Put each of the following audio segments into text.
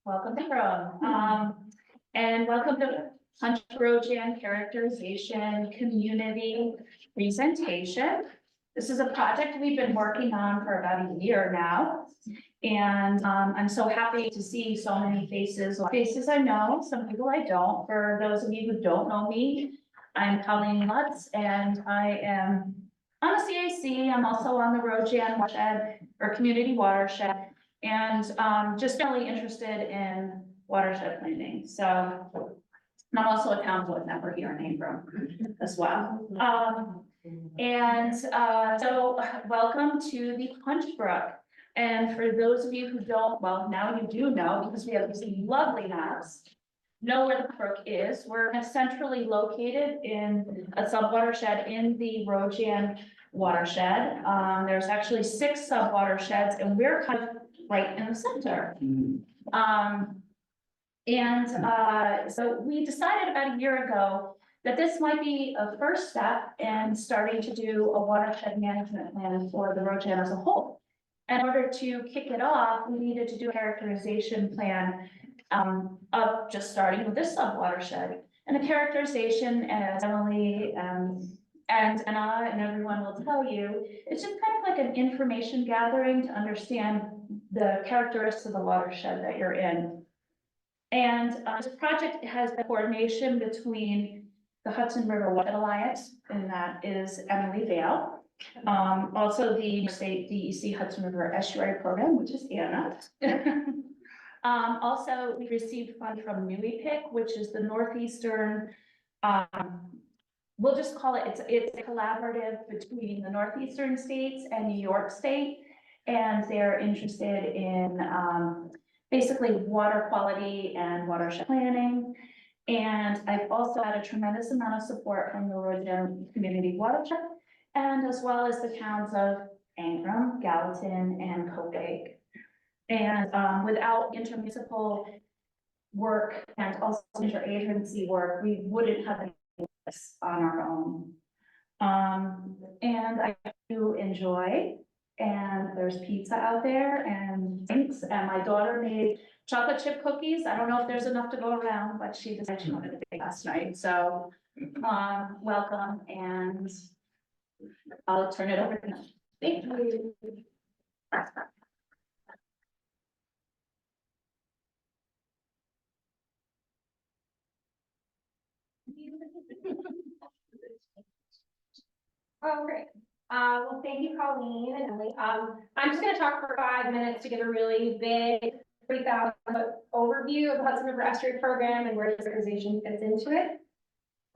Welcome to Rome. And welcome to Punch Brook-Roeliff Jansen Characterization Community Presentation. This is a project we've been working on for about a year now. And I'm so happy to see so many faces I know, some people I don't. For those of you who don't know me, I'm Colleen Lutz, and I am on the CAC. I'm also on the Roe Jan Watershed or Community Watershed, and just really interested in watershed planning. So, and I'm also a town board member here in Ancram as well. So welcome to the Punch Brook. And for those of you who don't, well, now you do know, because we have these lovely maps, know where the brook is. We're centrally located in a sub-watershed in the Roe Jan Watershed. There's actually 6 sub-watersheds, and we're kind of right in the center. So we decided about a year ago that this might be a first step in starting to do a watershed management plan for the Roe Jan as a whole. In order to kick it off, we needed to do a characterization plan of just starting with this sub-watershed. And the characterization, as Emily and Anna and everyone will tell you, it's just kind of like an information gathering to understand the characteristics of the watershed that you're in. And this project has a coordination between the Hudson River Watershed Alliance, and that is Emily Vail. Also the state DEC Hudson River Estuary program, which is Anna. Also, we received funds from NUIPIC, which is the Northeastern, we'll just call it, it's a collaborative between the Northeastern states and New York State. And they're interested in basically water quality and watershed planning. And I've also had a tremendous amount of support from the Roe Jan Community Watershed, and as well as the towns of Ancram, Gallatin, and Copiague. And without intermunicipal work and also interagency work, we wouldn't have any of this on our own. And I do enjoy, and there's pizza out there and drinks, and my daughter made chocolate chip cookies. I don't know if there's enough to go around, but she decided she wanted to bake last night. So welcome, and I'll turn it over to them. Thank you. Oh, great. Well, thank you, Colleen and Emily. I'm just going to talk for 5 minutes to give a really big 3,000-foot overview of the Hudson River Estuary Program and where characterization fits into it.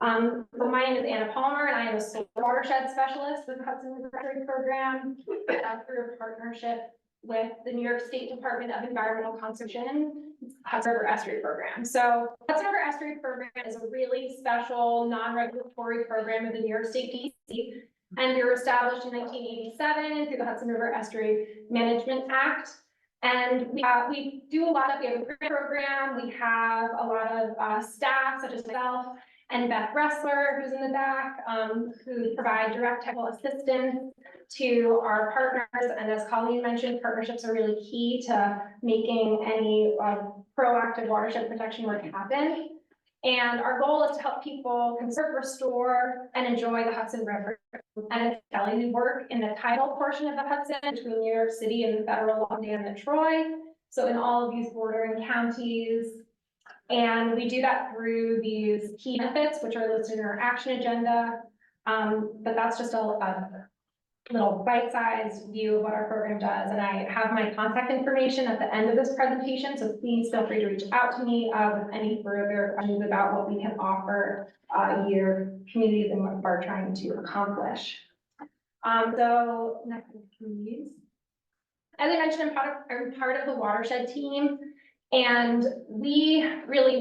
So my name is Anna Palmer, and I am a soil watershed specialist with the Hudson River Estuary Program through a partnership with the New York State Department of Environmental Conservation, Hudson River Estuary Program. So Hudson River Estuary Program is a really special non-regulatory program of the New York State DEC, and we were established in 1987 through the Hudson River Estuary Management Act. And we do a lot of, we have a grant program, we have a lot of staff such as myself and Beth Ressler, who's in the back, who provide direct technical assistance to our partners. And as Colleen mentioned, partnerships are really key to making any proactive watershed protection work happen. And our goal is to help people conserve, restore, and enjoy the Hudson River. And we work in the tidal portion of the Hudson between New York City and the federal law dam at Troy. So in all of these bordering counties. And we do that through these key benefits, which are listed in our action agenda. But that's just a little bite-sized view of what our program does. And I have my contact information at the end of this presentation, so please feel free to reach out to me with any further questions about what we can offer your communities and what we're trying to accomplish. So next, please. As I mentioned, I'm part of the watershed team, and we really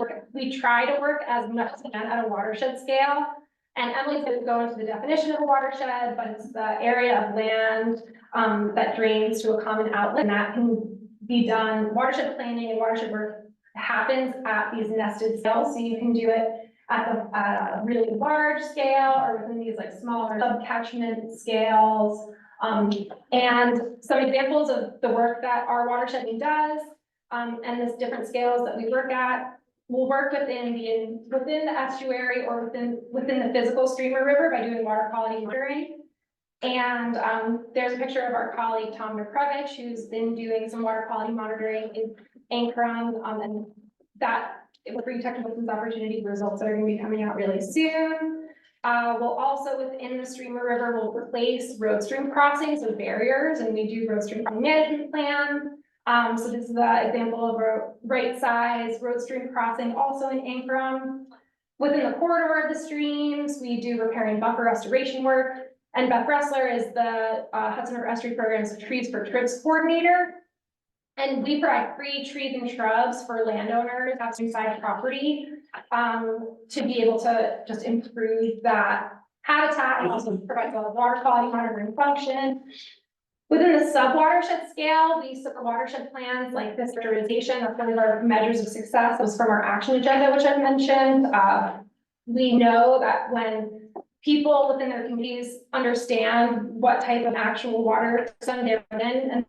try to work as much as we can at a watershed scale. And Emily's going to go into the definition of a watershed, but it's the area of land that drains to a common outlet, and that can be done. Watershed planning and watershed work happens at these nested scales, so you can do it at a really large scale or within these like smaller subcatchment scales. And some examples of the work that our watershed team does. and there's different scales that we work at. We'll work within the estuary or within the physical stream or river by doing water quality monitoring. And there's a picture of our colleague, Tom Mikrovich, who's been doing some water quality monitoring in Ancram, and that with free technical assistance opportunity results that are going to be coming out really soon. We'll also, within the stream or river, we'll replace road stream crossings with barriers, and we do road stream management plan. So this is the example of a right size road stream crossing also in Ancram. Within the corridor of the streams, we do repairing buffer restoration work. And Beth Bressler is the Hudson River Estuary Program's Trees for Trips coordinator. And we provide free trees and shrubs for landowners outside property to be able to just improve that habitat and also provide the water quality monitoring function. Within the sub-watershed scale, we support watershed plans like this characterization. That's one of our measures of success. It was from our action agenda, which I mentioned. We know that when people within their communities understand what type of actual water system they're in,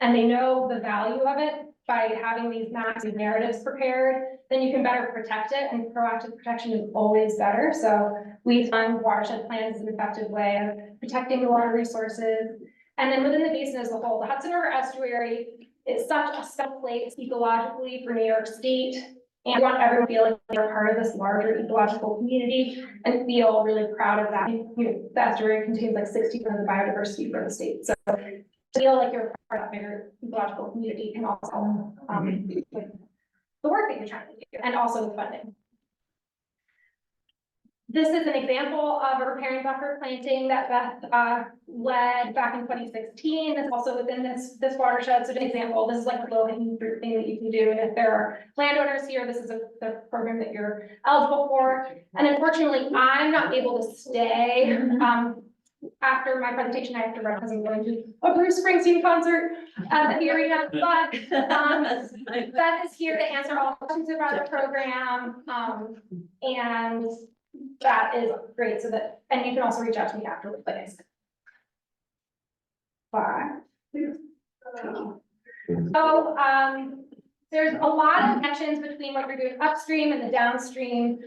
and they know the value of it by having these maps and narratives prepared, then you can better protect it, and proactive protection is always better. So we find watershed plans as an effective way of protecting the water resources. And then within the basin as a whole, the Hudson River Estuary is such a special place ecologically for New York State. And we want everyone to feel like they're part of this larger ecological community and feel really proud of that. You know, the estuary contains like 60% of the biodiversity for the state. So to feel like you're part of that bigger ecological community can also with the work that you're trying to do and also the funding. This is an example of a repairing buffer planting that Beth led back in 2016. This is also within this watershed. So an example, this is like a low hanging fruit thing that you can do. And if there are landowners here, this is the program that you're eligible for. And unfortunately, I'm not able to stay. After my presentation, I have to run because I'm going to a Bruce Springsteen concert at the arena. But Beth is here to answer all questions about the program. And that is great. So that, and you can also reach out to me afterwards, like I said. So there's a lot of connections between what you're doing upstream and the downstream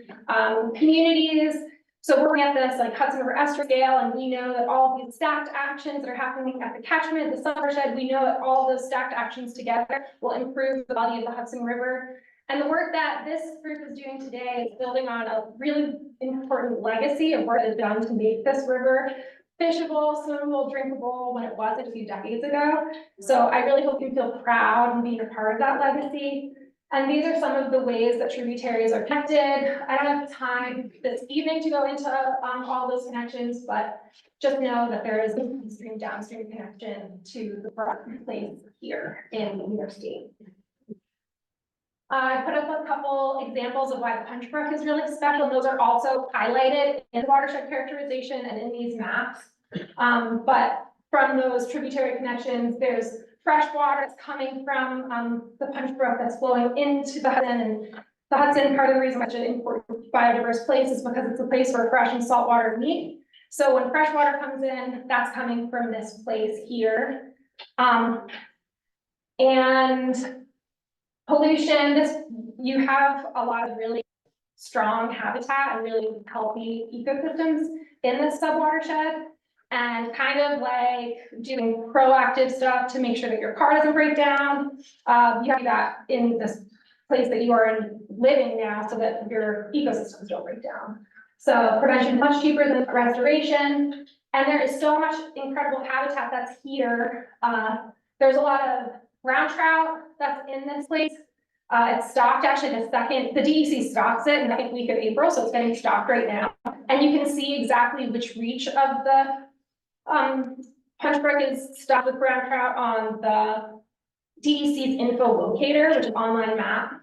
communities. So we're looking at this like Hudson River Estuary scale, and we know that all of these stacked actions that are happening at the catchment, the watershed, we know that all those stacked actions together will improve the body of the Hudson River. And the work that this group is doing today is building on a really important legacy of work that is done to make this river fishable, swimmable, drinkable when it wasn't a few decades ago. So I really hope you feel proud in being a part of that legacy. And these are some of the ways that tributaries are connected. I don't have time this evening to go into all those connections, but just know that there is a upstream downstream connection to the place here in New York State. I put up a couple examples of why the Punch Brook is really special. Those are also highlighted in the watershed characterization and in these maps. But from those tributary connections, there's fresh water that's coming from the Punch Brook that's flowing into the Hudson. And the Hudson, part of the reason why it's an important biodiverse place is because it's a place where fresh and salt water meet. So when fresh water comes in, that's coming from this place here. And pollution, you have a lot of really strong habitat and really healthy ecosystems in this subwatershed, and kind of like doing proactive stuff to make sure that your car doesn't break down. You have that in this place that you are living now so that your ecosystems don't break down. So prevention is much cheaper than restoration, and there is so much incredible habitat that's here. There's a lot of brown trout that's in this place. It's stocked actually the DEC stocks it in the second week of April, so it's getting stocked right now. And you can see exactly which reach of the Punch Brook is stocked with brown trout on the DEC's info locator, which is an online map.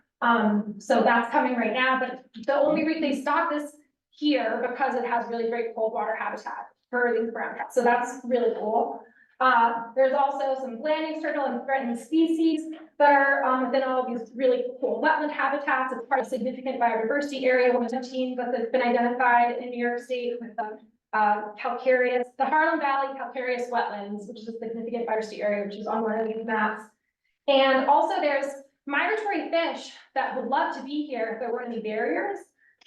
So that's coming right now, but the only reason they stock this here because it has really great cold water habitat for these brown trout. So that's really cool. There's also some landing turtle and threatened species that are within all of these really cool wetland habitats. It's part of a significant biodiversity area, one of 17 that's been identified in New York State with the calcareous, the Harlem Valley calcareous wetlands, which is a significant biodiversity area, which is on one of these maps. And also there's migratory fish that would love to be here if there weren't any barriers.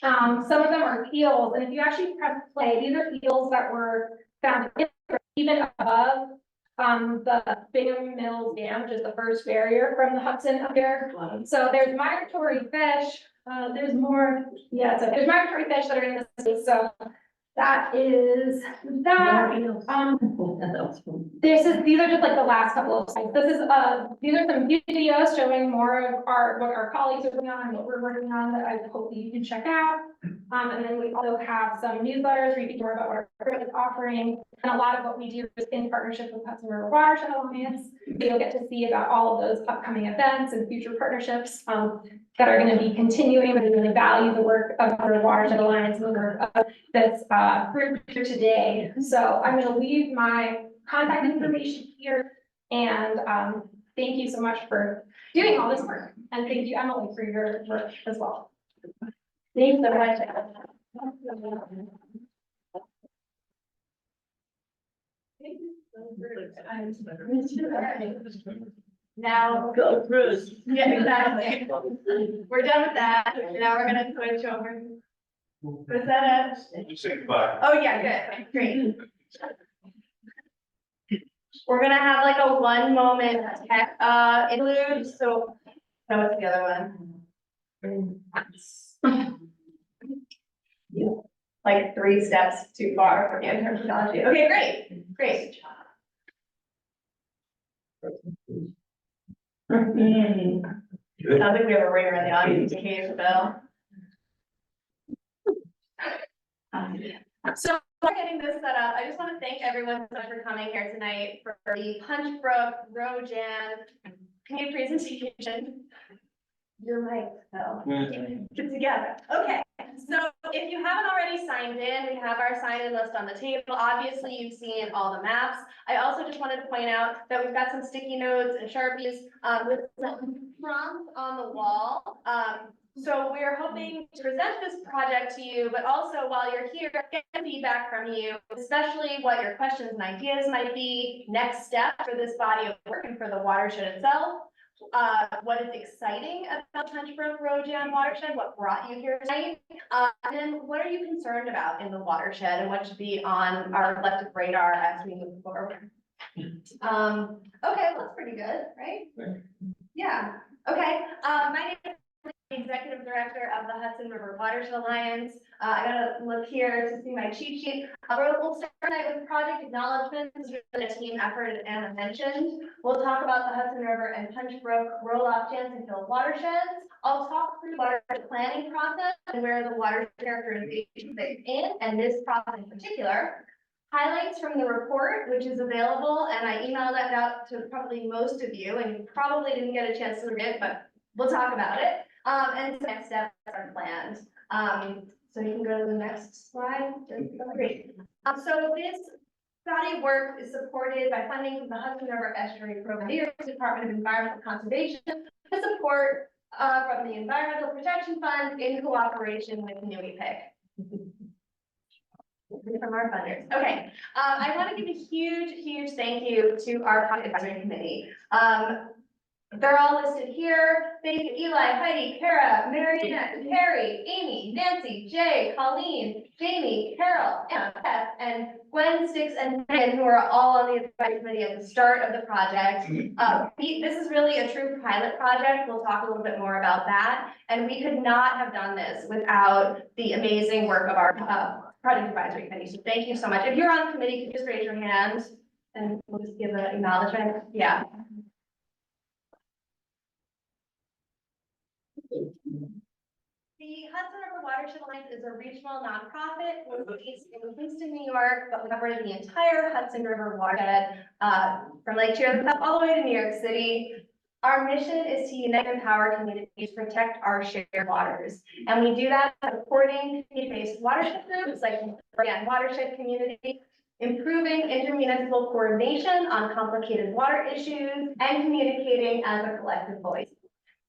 Some of them are eels, and if you actually press play, these are eels that were found even above the Bingham Mills Dam, which is the first barrier from the Hudson up there. So there's migratory fish. There's more, yeah, so there's migratory fish that are in the sea. So that is that. These are just like the last couple of slides. These are some videos showing more of what our colleagues are working on and what we're working on that I hope you can check out. And then we also have some newsletters where you can learn about what our group is offering. And a lot of what we do is in partnership with Hudson River Watershed Alliance. So you'll get to see about all of those upcoming events and future partnerships that are going to be continuing. We really value the work of the Watershed Alliance and the work of this group here today. So I'm going to leave my contact information here, and thank you so much for doing all this work, and thank you, Emily, for your work as well. Thanks so much. Now go cruise. Yeah, exactly. We're done with that. Now we're gonna switch over. Was that Just say goodbye. Oh, yeah, good, great. We're gonna have like a 1 moment tech interlude, so that was the other one. Like 3 steps too far from the terminology. Okay, great. Sounds like we have a ringer in the audience to cage the bell. So we're getting this set up. I just want to thank everyone so much for coming here tonight for the Punch Brook-Roeliff Jansen Kill presentation. Your mic, Phil. Get together. Okay, so if you haven't already signed in, we have our sign-in list on the table. Obviously, you've seen all the maps. I also just wanted to point out that we've got some sticky notes and Sharpies with some prompts on the wall. So we're hoping to present this project to you, but also while you're here, get feedback from you, especially what your questions and ideas might be, next step for this body of work and for the watershed itself. What is exciting about Punch Brook-Roeliff Jansen Watershed, what brought you here tonight, and then what are you concerned about in the watershed and what should be on our collective radar as we move forward. Okay, well, that's pretty good, right? Yeah, okay, my name is Executive Director of the Hudson River Watershed Alliance. I gotta look here to see my cheat sheet. We'll start tonight with project acknowledgements. This is really a team effort, as Anna mentioned. We'll talk about the Hudson River and Punch Brook-Roeliff Jansen Kill watersheds. I'll talk through the watershed planning process and where the watershed characterization fits in, and this process in particular. Highlights from the report, which is available, and I emailed that out to probably most of you, and you probably didn't get a chance to read it, but we'll talk about it. And the next steps are planned. So you can go to the next slide. Great. So this body of work is supported by funding from the Hudson River Estuary Program, New York Department of Environmental Conservation, with support from the Environmental Protection Fund in cooperation with NUIPIC. From our funders. Okay, I want to give a huge thank you to our project advisory committee. They're all listed here. Thank you, Eli, Heidi, Kara, Marianne, Carrie, Amy, Nancy, Jay, Colleen, Jamie, Carol, Anna, Beth, and Gwen, Sticks, and Megan, who are all on the advisory committee at the start of the project. This is really a true pilot project. We'll talk a little bit more about that. And we could not have done this without the amazing work of our project advisory committee. So thank you so much. If you're on the committee, you can just raise your hand and we'll just give an acknowledgement. Yeah. The Hudson River Watershed Alliance is a regional nonprofit. We're based in Kingston, New York, but we cover the entire Hudson River watershed from Lake Cheerlead all the way to New York City. Our mission is to unite and empower communities to protect our shared waters. And we do that by supporting community-based watershed groups like the Roe Jan Watershed Community, improving intermunicipal coordination on complicated water issues, and communicating as a collective voice.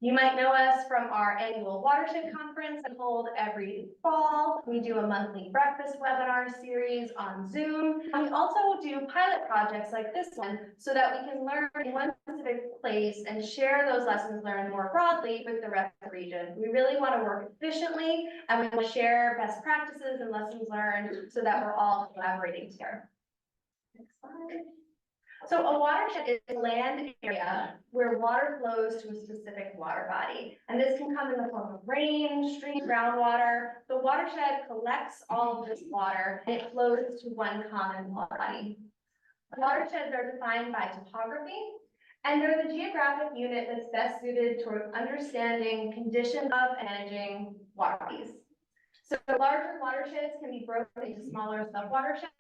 You might know us from our annual Watershed Conference and hold every fall. We do a monthly breakfast webinar series on Zoom. And we also do pilot projects like this one so that we can learn in one specific place and share those lessons learned more broadly with the rest of the region. We really want to work efficiently and we want to share best practices and lessons learned so that we're all collaborating together. Next slide. So a watershed is a land area where water flows to a specific water body. And this can come in the form of rain, stream, groundwater. The watershed collects all of this water and it flows to one common water body. Watersheds are defined by topography, and they're the geographic unit that's best suited toward understanding conditions of and managing water bodies. So the larger watersheds can be broken into smaller sub-watersheds,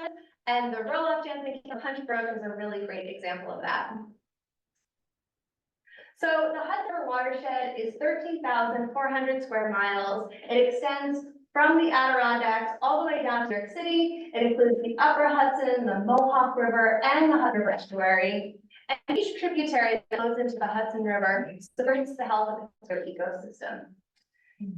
and the Roe Jansen Kill Punch Brook is a really great example of that. So the Hudson River Watershed is 13,400 square miles. It extends from the Adirondacks all the way down to New York City. It includes the Upper Hudson, the Mohawk River, and the Hudson River Estuary. And each tributary that flows into the Hudson River supports the health of the ecosystem.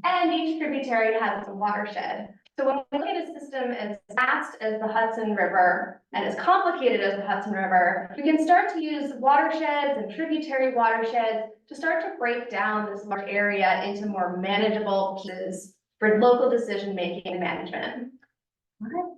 And each tributary has a watershed. So when we look at a system as vast as the Hudson River and as complicated as the Hudson River, we can start to use watersheds and tributary watersheds to start to break down this large area into more manageable pieces for local decision-making and management. Okay.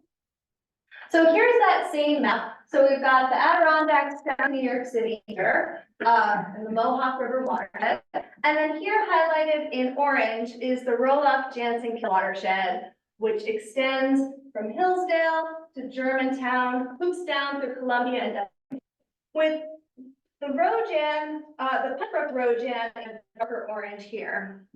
So here's that same map. So we've got the Adirondacks down New York City here, and the Mohawk River watershed. And then here highlighted in orange is the Roe Jansen Kill watershed, which extends from Hillsdale to Germantown, loops down through Columbia and Delaware, with the Roe Jan, the Punch Brook-Roeliff Jansen in darker orange here.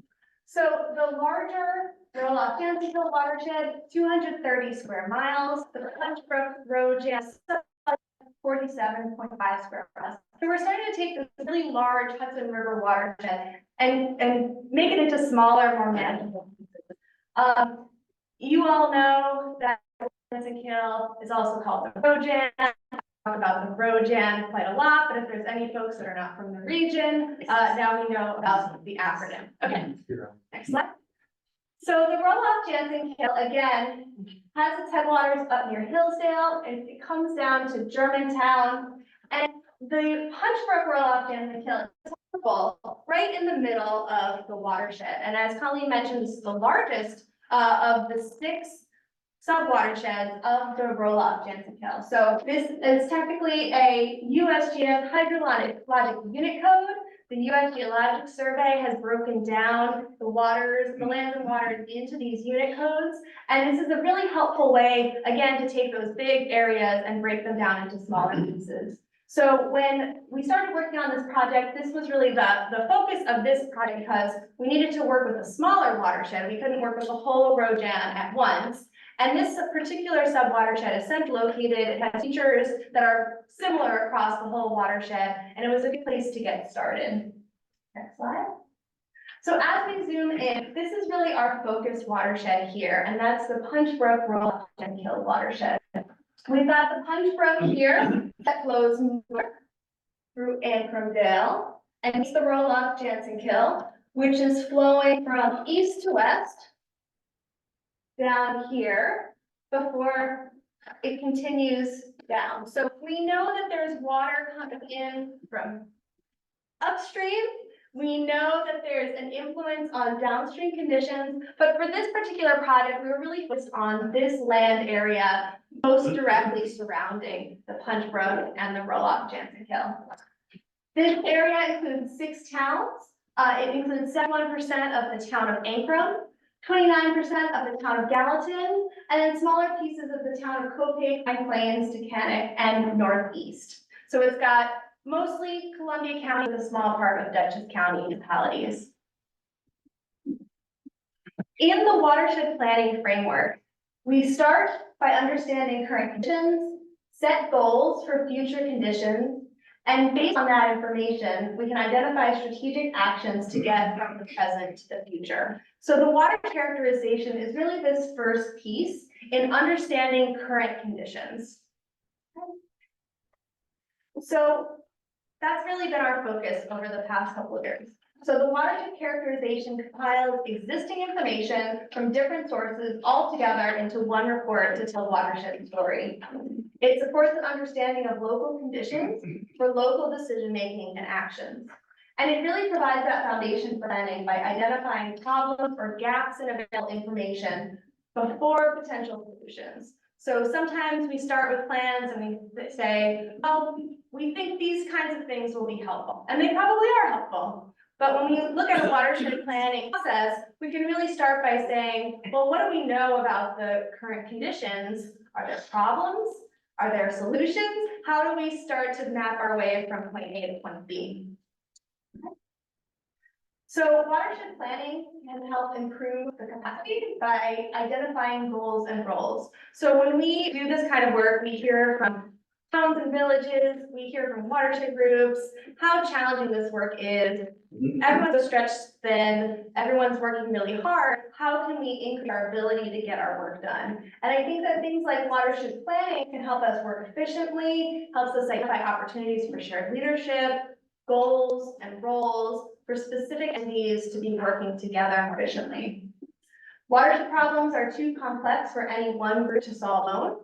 So the larger Roe Jansen Kill watershed, 230 square miles. The Punch Brook-Roeliff Jansen 47.5 square miles. So we're starting to take this really large Hudson River watershed and make it into smaller, more manageable pieces. You all know that Jansen Kill is also called the Roe Jan. I talk about the Roe Jan quite a lot, but if there's any folks that are not from the region, now we know about the acronym. Okay, next slide. So the Roe Jansen Kill, again, has its headwaters up near Hillsdale, and it comes down to Germantown. And the Punch Brook-Roeliff Jansen Kill is right in the middle of the watershed. And as Colleen mentioned, this is the largest of the 6 sub-watersheds of the Roe Jansen Kill. So this is technically a USGS hydrologic unit code. The U.S. Geologic Survey has broken down the waters, the lands and waters into these unit codes. And this is a really helpful way, again, to take those big areas and break them down into smaller pieces. So when we started working on this project, this was really the focus of this project because we needed to work with a smaller watershed. We couldn't work with the whole Roe Jan at once. And this particular sub-watershed is centrally located. It has features that are similar across the whole watershed, and it was a good place to get started. Next slide. So as we zoom in, this is really our focus watershed here, and that's the Punch Brook-Roeliff Jansen Kill watershed. We've got the Punch Brook here that flows north through Ancram, Vail, and it's the Roe Jansen Kill, which is flowing from east to west down here before it continues down. So we know that there's water coming in from upstream. We know that there's an influence on downstream conditions, but for this particular project, we were really focused on this land area most directly surrounding the Punch Brook and the Roe Jansen Kill. This area includes 6 towns. It includes 71% of the town of Ancram, 29% of the town of Gallatin, and then smaller pieces of the town of Copiague, Pine Plains, Taconic, and Northeast. So it's got mostly Columbia County with a small part of Dutchess County municipalities. In the watershed planning framework, we start by understanding current conditions, set goals for future conditions, and based on that information, we can identify strategic actions to get from the present to the future. So the water characterization is really this first piece in understanding current conditions. So that's really been our focus over the past couple of years. So the watershed characterization compiles existing information from different sources all together into one report to tell watershed story. It supports an understanding of local conditions for local decision-making and actions. And it really provides that foundation for planning by identifying problems or gaps in available information before potential solutions. So sometimes we start with plans and we say, well, we think these kinds of things will be helpful, and they probably are helpful. But when we look at a watershed planning process, we can really start by saying, well, what do we know about the current conditions? Are there problems? Are there solutions? How do we start to map our way from point A to point B? So watershed planning can help improve the capacity by identifying goals and roles. So when we do this kind of work, we hear from towns and villages, we hear from watershed groups, how challenging this work is. Everyone's stretched thin, everyone's working really hard. How can we increase our ability to get our work done? And I think that things like watershed planning can help us work efficiently, helps us identify opportunities for shared leadership, goals and roles for specific entities to be working together efficiently. Watershed problems are too complex for any one group to solve alone.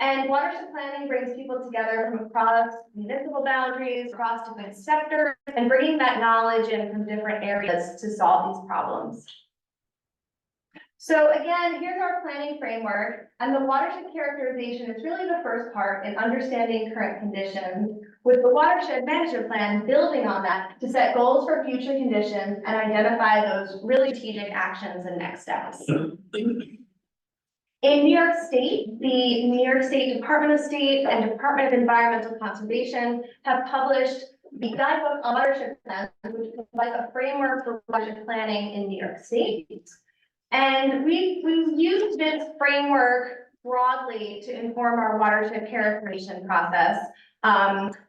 And watershed planning brings people together from across municipal boundaries, across different sectors, and bringing that knowledge in from different areas to solve these problems. So again, here's our planning framework, and the watershed characterization is really the first part in understanding current conditions, with the watershed management plan building on that to set goals for future conditions and identify those really strategic actions and next steps. In New York State, the New York State Department of State and Department of Environmental Conservation have published the guidebook on watershed plans, which provides a framework for watershed planning in New York State. And we've used this framework broadly to inform our watershed characterization process,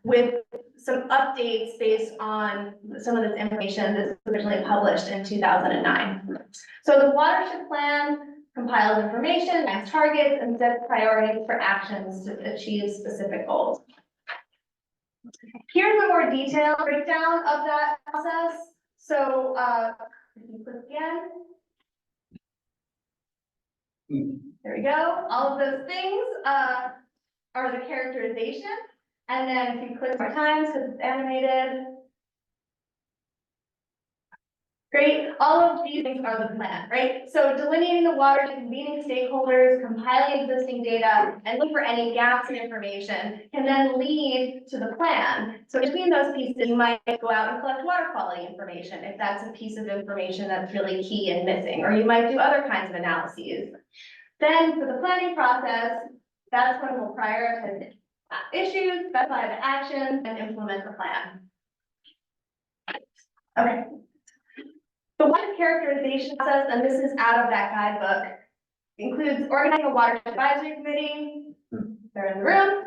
with some updates based on some of this information that was originally published in 2009. So the watershed plan compiles information, sets targets, and sets priorities for actions to achieve specific goals. Here's a more detailed breakdown of that process. So if you click again. There we go. All of those things are the characterization. And then if you click more times because it's animated. Great. All of these things are the plan, right? So delineating the watershed, convening stakeholders, compiling existing data, and look for any gaps in information can then lead to the plan. So between those pieces, you might go out and collect water quality information if that's a piece of information that's really key and missing, or you might do other kinds of analyses. Then for the planning process, that's when we'll prioritize issues, specify the actions, and implement the plan. Okay. The watershed characterization process, and this is out of that guidebook, includes organizing a watershed advisory committee, they're in the room,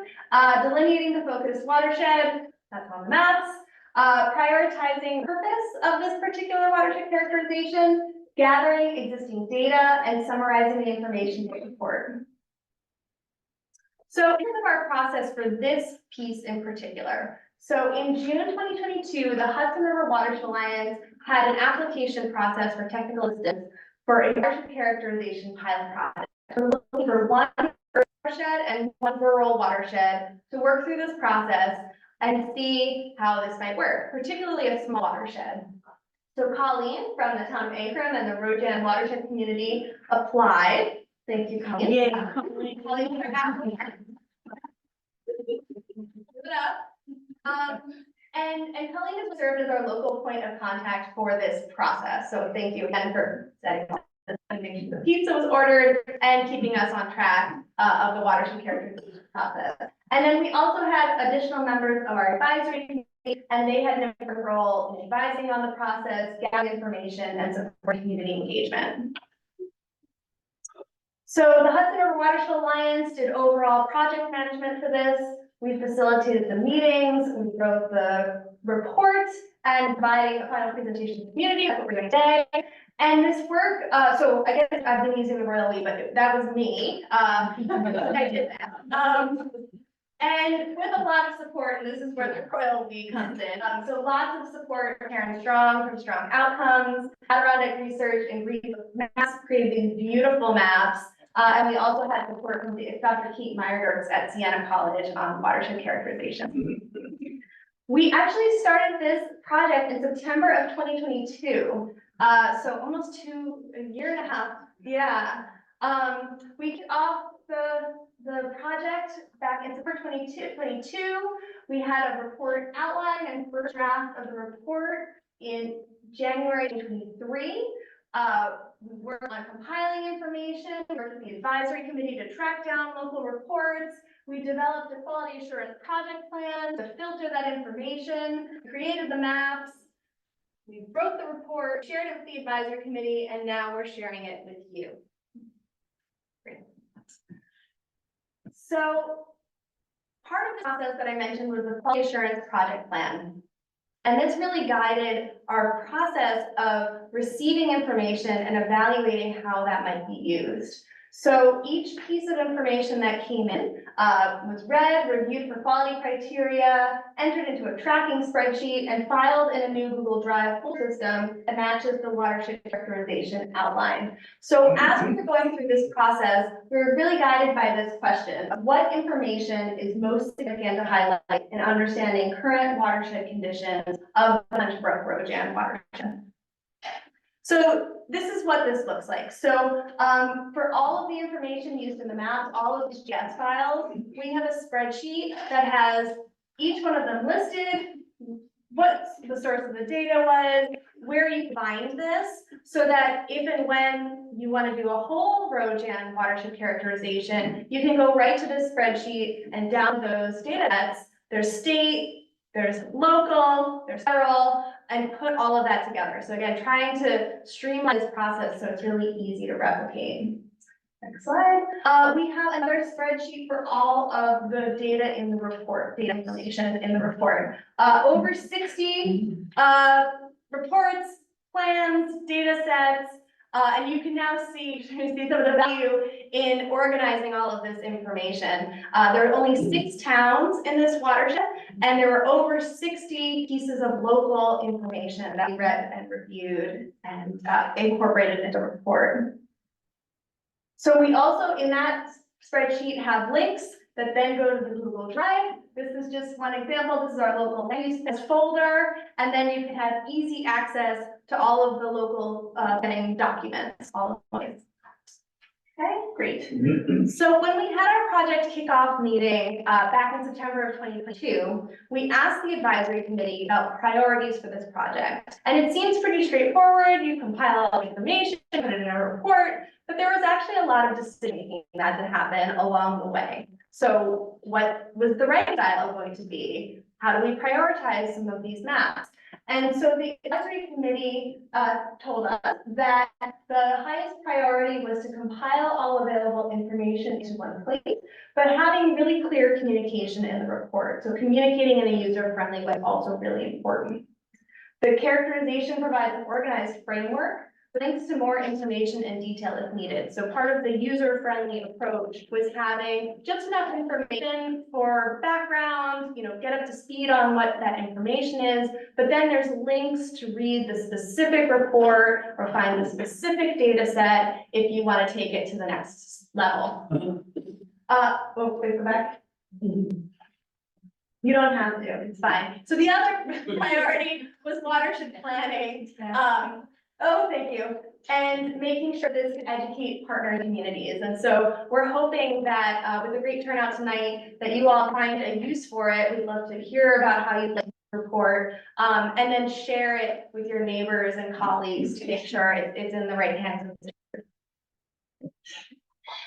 delineating the focused watershed, that's on the maps, prioritizing the purpose of this particular watershed characterization, gathering existing data, and summarizing the information to report. So in terms of our process for this piece in particular, so in June 2022, the Hudson River Watershed Alliance had an application process for technical assistance for a watershed characterization pilot project. We're looking for one watershed and one rural watershed to work through this process and see how this might work, particularly a small watershed. So Colleen from the town of Ancram and the Roe Jan Watershed Community applied. Thank you, Colleen. Yeah. Colleen, you're happy. Give it up. And Colleen has served as our local point of contact for this process. So thank you again for setting up and making sure the pizza was ordered and keeping us on track of the watershed characterization process. And then we also had additional members of our advisory committee, and they had an important role in advising on the process, gathering information, and supporting community engagement. So the Hudson River Watershed Alliance did overall project management for this. We facilitated the meetings, we wrote the report, and providing a final presentation to the community. That's what we're doing today. And this work, so I guess I've been using the royal we, but that was me. I did that. And with a lot of support, and this is where the royalty comes in. So lots of support from Karen Strong, from Strong Outcomes, Adirondack Research, and Maps created these beautiful maps. And we also had support from Dr. Keith Meyerderks at Siena College on watershed characterization. We actually started this project in September of 2022. So almost a year and a half. Yeah. We kicked off the project back in September 2022. We had a report outline and first draft of the report in January 2023. We worked on compiling information, we worked with the advisory committee to track down local reports. We developed a quality assurance project plan to filter that information, created the maps. We wrote the report, shared it with the advisory committee, and now we're sharing it with you. Great. So part of the process that I mentioned was the quality assurance project plan. And this really guided our process of receiving information and evaluating how that might be used. So each piece of information that came in was read, reviewed for quality criteria, entered into a tracking spreadsheet, and filed in a new Google Drive full system that matches the watershed characterization outline. So as we were going through this process, we were really guided by this question of what information is most significant to highlight in understanding current watershed conditions of the Punch Brook-Roeliff Jansen watershed. So this is what this looks like. So for all of the information used in the maps, all of these GIS files, we have a spreadsheet that has each one of them listed, what the source of the data was, where you find this, so that if and when you want to do a whole Roe Jan watershed characterization, you can go right to this spreadsheet and download those data sets. There's state, there's local, there's federal, and put all of that together. So again, trying to streamline this process so it's really easy to replicate. Next slide. We have another spreadsheet for all of the data in the report, data information in the report. Over 60 reports, plans, data sets, and you can now see some of the value in organizing all of this information. There are only 6 towns in this watershed, and there were over 60 pieces of local information that we read and reviewed and incorporated into the report. So we also, in that spreadsheet, have links that then go to the Google Drive. This is just one example. This is our local land use folder, and then you can have easy access to all of the local planning documents all at once. Okay, great. So when we had our project kickoff meeting back in September of 2022, we asked the advisory committee about priorities for this project. And it seems pretty straightforward. You compile all the information, put it in a report, but there was actually a lot of decision making that had to happen along the way. So what was the right style going to be? How do we prioritize some of these maps? And so the advisory committee told us that the highest priority was to compile all available information into one place, but having really clear communication in the report. So communicating in a user-friendly way is also really important. The characterization provides an organized framework, links to more information and detail if needed. So part of the user-friendly approach was having just enough information for background, get up to speed on what that information is, but then there's links to read the specific report or find the specific data set if you want to take it to the next level. Oh, wait, go back. You don't have to, it's fine. So the other priority was watershed planning. Oh, thank you. And making sure this can educate partner communities. And so we're hoping that with a great turnout tonight, that you all find a use for it. We'd love to hear about how you like the report, and then share it with your neighbors and colleagues to make sure it's in the right hands.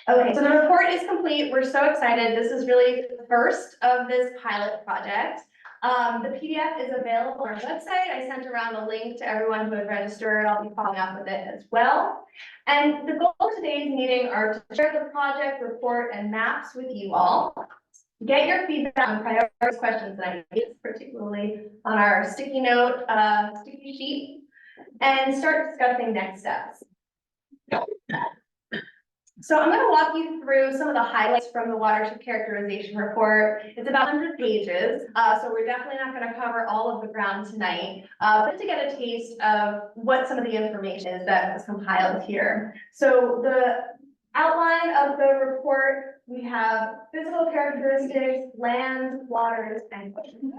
Okay, so the report is complete. We're so excited. This is really the first of this pilot project. The PDF is available on our website. I sent around the link to everyone who had registered. I'll be following up with it as well. And the goals of today's meeting are to share the project report and maps with you all. Get your feedback on priorities, questions and ideas, particularly on our sticky note, sticky sheet, and start discussing next steps. So I'm gonna walk you through some of the highlights from the watershed characterization report. It's about 100 pages, so we're definitely not gonna cover all of the ground tonight, but to get a taste of what some of the information is that was compiled here. So the outline of the report, we have physical characteristics, land, waters, and ocean.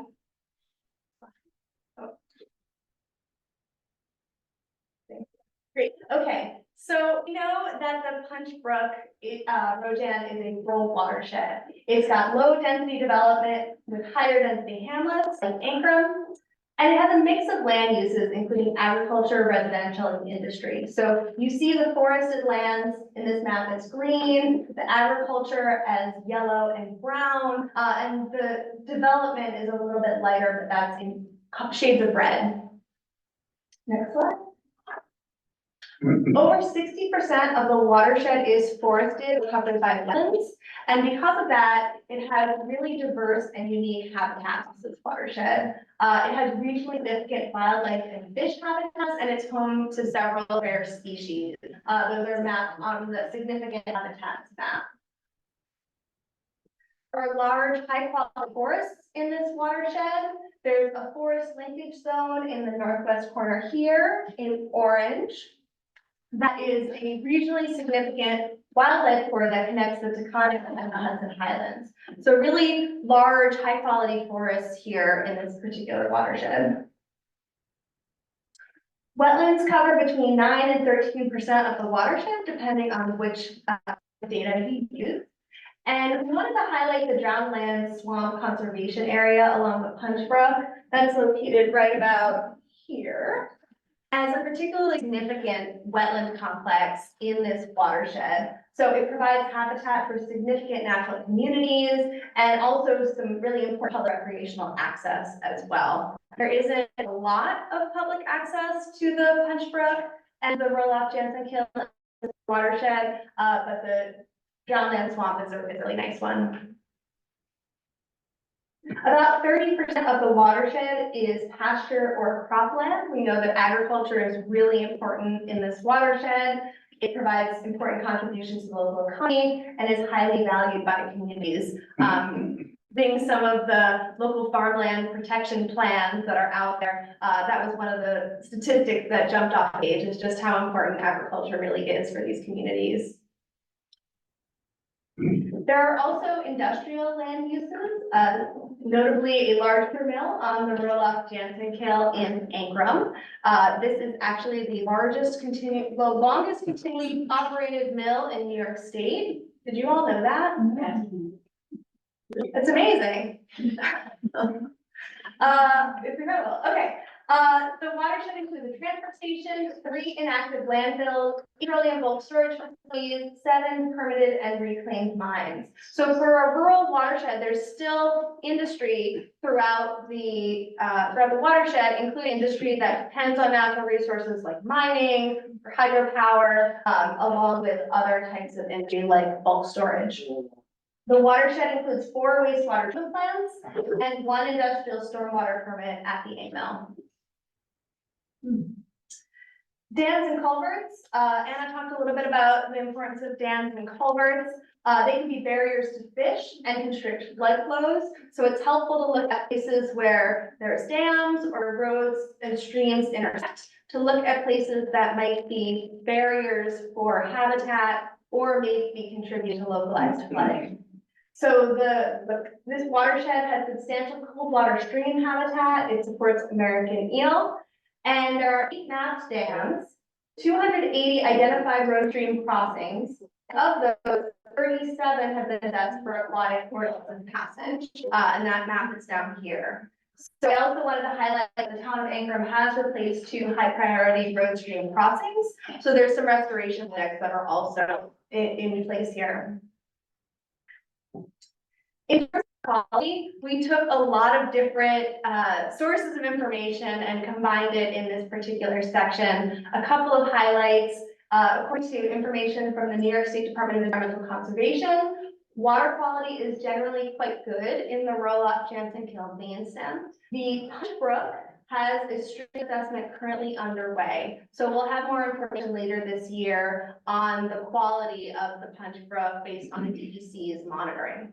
Great, okay. So we know that the Punch Brook-Roeliff Jansen is a rural watershed. It's got low density development with higher density hamlets like Ancram. And it has a mix of land uses, including agriculture, residential, and industry. So you see the forested lands in this map as green, the agriculture as yellow and brown, and the development is a little bit lighter, but that's in shades of red. Next slide. Over 60% of the watershed is forested, covered by wetlands, and because of that, it has really diverse and unique habitats, this watershed. It has regionally significant wildlife and fish habitats, and it's home to several rare species. Those are mapped on the significant habitats map. There are large, high-quality forests in this watershed. There's a forest linkage zone in the northwest corner here in orange. That is a regionally significant wildlife corridor that connects the Taconic and the Hudson Highlands. So really large, high-quality forests here in this particular watershed. Wetlands cover between 9 and 13% of the watershed, depending on which data you use. And we wanted to highlight the Drowned Swamp Conservation Area along the Punch Brook. That's located right about here, as a particularly significant wetland complex in this watershed. So it provides habitat for significant natural communities and also some really important public recreational access as well. There isn't a lot of public access to the Punch Brook and the Roe Jan Watershed Kill watershed, but the Drowned Swamp is a really nice one. About 30% of the watershed is pasture or cropland. We know that agriculture is really important in this watershed. It provides important contributions to the local economy and is highly valued by communities. Being some of the local farmland protection plans that are out there, that was one of the statistics that jumped off the page, is just how important agriculture really is for these communities. There are also industrial land uses, notably a large mill on the Roe Jansen Kill in Ancram. This is actually the longest continually operated mill in New York State. Did you all know that? Yes. It's amazing. It's incredible. Okay. The watershed includes a transfer station, 3 inactive landfills, petroleum bulk storage facilities, 7 permitted and reclaimed mines. So for a rural watershed, there's still industry throughout the watershed, including industry that depends on natural resources like mining or hydropower, along with other types of industry like bulk storage. The watershed includes 4 wastewater treatment plants and 1 industrial stormwater permit at the A mill. Dams and culverts. Anna talked a little bit about the importance of dams and culverts. They can be barriers to fish and constrict flood flows. So it's helpful to look at places where there's dams or roads and streams intersect, to look at places that might be barriers for habitat or may be contributing to localized flooding. So this watershed has substantial cold water stream habitat. It supports American eel. And there are 8 mapped dams, 280 identified road stream crossings. Of those, 37 have been assessed for aquatic portals and passage, and that map is down here. So I also wanted to highlight that the town of Ancram has replaced 2 high priority road stream crossings. So there's some restoration projects that are also in place here. In terms of quality, we took a lot of different sources of information and combined it in this particular section. A couple of highlights, according to information from the New York State Department of Environmental Conservation, water quality is generally quite good in the Roe Jansen Kill main stem. The Punch Brook has a stream assessment currently underway. So we'll have more information later this year on the quality of the Punch Brook based on the DEC's monitoring.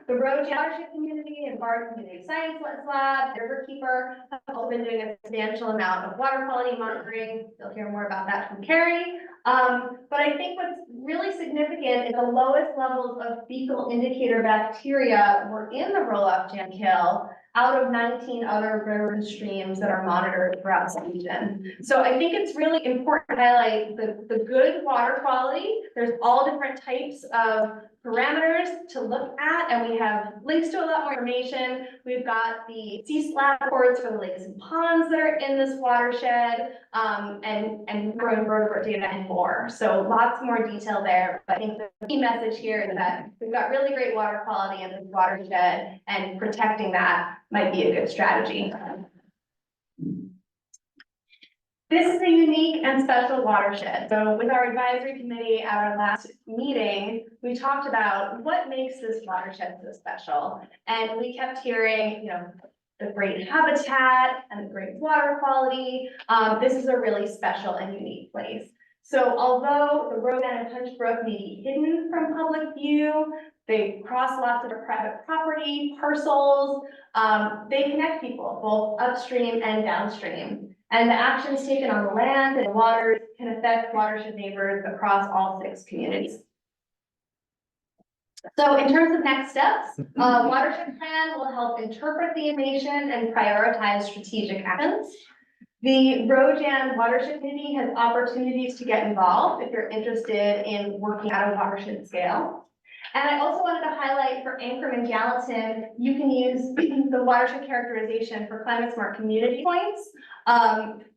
The Roe Jan Watershed Community and Bard Community Science Lab, Riverkeeper have also been doing a substantial amount of water quality monitoring. You'll hear more about that from Kaare. But I think what's really significant is the lowest levels of fecal indicator bacteria were in the Watershed Jansen Kill out of 19 other rivers and streams that are monitored throughout the region. So I think it's really important to highlight the good water quality. There's all different types of parameters to look at, and we have links to a lot more information. We've got the sea slab reports for the lakes and ponds that are in this watershed, and macro and vertebrate data and more. So lots more detail there. But I think the key message here is that we've got really great water quality in this watershed, and protecting that might be a good strategy. This is a unique and special watershed. So with our advisory committee at our last meeting, we talked about what makes this watershed so special. And we kept hearing, the great habitat and the great water quality. This is a really special and unique place. So although the Roe Jan and Punch Brook may be hidden from public view, they cross lots of private property, parcels, they connect people both upstream and downstream. And the actions taken on the land and the waters can affect watershed neighbors across all 6 communities. So in terms of next steps, watershed plan will help interpret the information and prioritize strategic actions. The Roe Jan Watershed Community has opportunities to get involved if you're interested in working at a watershed scale. And I also wanted to highlight for Ancram and Gallatin, you can use the watershed characterization for climate smart community points